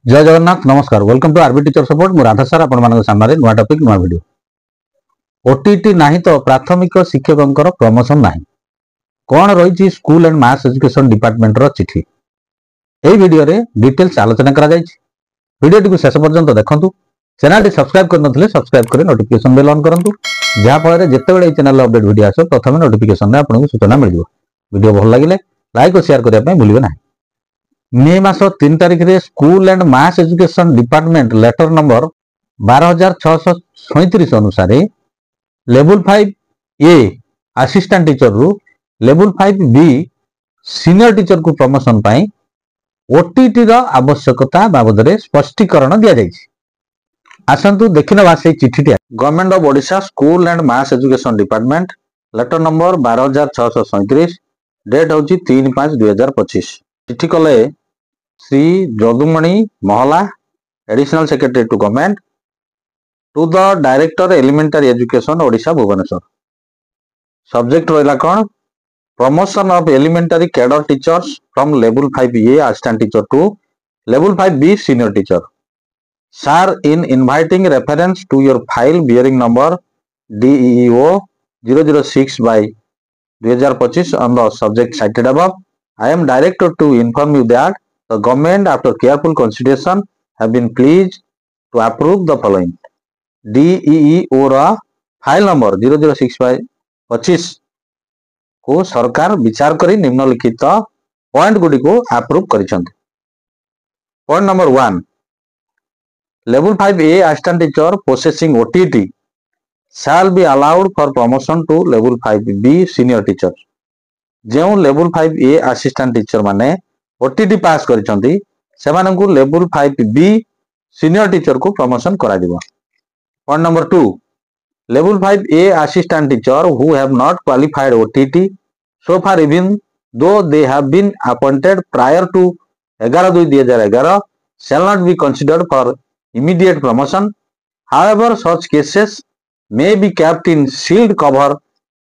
जय जगन्नाथ नमस्कार welcome to RB teacher support मु राधा सार आपण मानक सामने नुआ टॉपिक नुआ वीडियो ओटीटी नाही तो प्राथमिक शिक्षकंकर प्रमोशन नाही कोन रही school and mass education department रो चिठी एही वीडियो रे डिटेल्स आलोचना करा जाय छी वीडियो टी को शेष पर्यंत देखंतु चैनल टी सब्सक्राइब करन नथिले सब्सक्राइब करे नोटिफिकेशन बेल ऑन करंतु जहा फळे जेते बेले चैनल अपडेट वीडियो आसो प्रथमे नोटिफिकेशन रे आपन को सूचना मिल जिवो वीडियो भल लागिले लाइक और शेयर करिया पय भूलिबे नाही मे मास 3 तारिख रे school and mass education department letter number 12637 अनुसार लेवल 5 ए असिस्टेंट टीचर रु लेवल 5 बी सीनियर टीचर को प्रमोशन पाई ओटीटी रो आवश्यकता बाबद रे स्पष्टीकरण दिया जायछि। आसंतु देखिनबा से चिठीटी government of Odisha school and mass education department letter number 12637 date होची 3/5/2025 चिठी कले Shri Jadumani Mahala additional secretary to government to the director elementary education Odisha Bhubaneswar subject रहिला कोन promotion of elementary cadre teachers from level 5A assistant teacher to level 5B senior teacher sir in inviting reference to your file bearing number DEO 006/2025 on the subject cited above I am directed to inform you that the government, after careful consideration, have been pleased to approve the following. DEO रा file number 006/25 को सरकार विचार करी निम्नलिखित point गुडी को approve करिसंत। Point number 1 level 5A assistant teacher possessing OTT shall be allowed for promotion to level 5B senior teacher जो लेवल 5A असिस्टेंट टीचर माने ओटीटी पास करिसंती सेमानंकु लेवल 5B सीनियर टीचर को प्रमोशन करा दिबो। Point number 2 level 5A assistant teacher who have not qualified OTT so far even though they have been appointed prior to 11/2/2011 shall not be considered for immediate promotion. However, such cases may be kept in sealed cover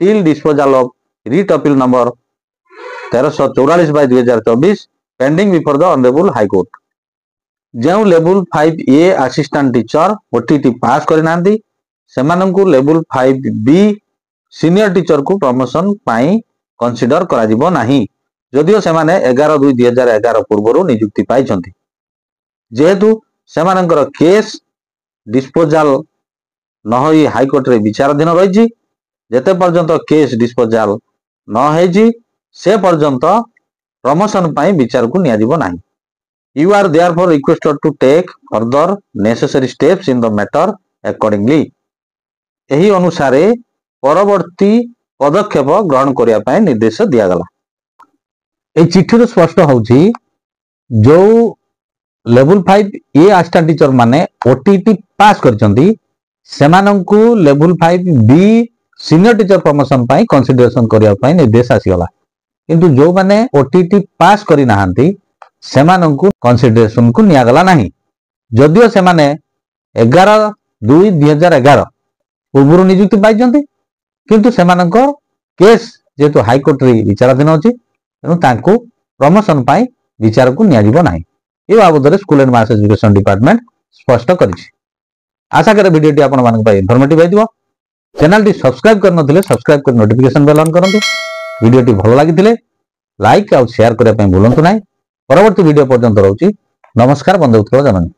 till disposal of writ appeal number 1344/2024 pending before the Honorable High Court. जो level 5A assistant teacher OTT पास करनांदी सेमानंकु level 5B senior teacher को promotion पाई consider करा जिवो नाही जदियो सेमाने 11/2/2011 पूर्वरु नियुक्ति पाई छंती जेहेतु सेमानंकर case disposal न होई high court रे विचाराधीन रहिछि जेते पर्यंत केस डिस्पोजल न हेजी से पर्यंत प्रमोशन पाई विचार को निया जिवो नाही। You are therefore requested to take further necessary steps in the matter accordingly. एही अनुसारे परवर्ती पदक्षेप ग्रहण करिया पाए निर्देश दिया गला। ए चिट्ठी रो स्पष्ट होउची जो लेवल 5A असिस्टेंट टीचर माने OTT पास करचंती सेमानंकु level 5B senior teacher promotion पाई कंसीडरेशन करिया पाए निर्देश आसी गला किंतु जो माने OTT पास करि नाहंती सेमानंकु कंसीडरेशन को निया गला नाही जदियो सेमाने 11/2/2011 पूर्व नियुक्ति पाइछंती किंतु सेमानंको केस जेतु हाई कोर्ट रे विचाराधीन अछि एनु तांको प्रमोशन पाई विचार को निया जिवो नाही ए बाबद रे school and mass education department स्पष्ट करिछि। आशा करे वीडियो टी आपण मानक पाई इन्फॉर्मेटिव हेतिबो चैनल टी सब्सक्राइब कर नथिले सब्सक्राइब कर नोटिफिकेशन बेल ऑन करंतु वीडियो टी भल लागिथिले लाइक और शेयर करिया पय भूलंतु नाही परवर्ती वीडियो पर्यंत रहउची नमस्कार बंधु उत्कल जननी।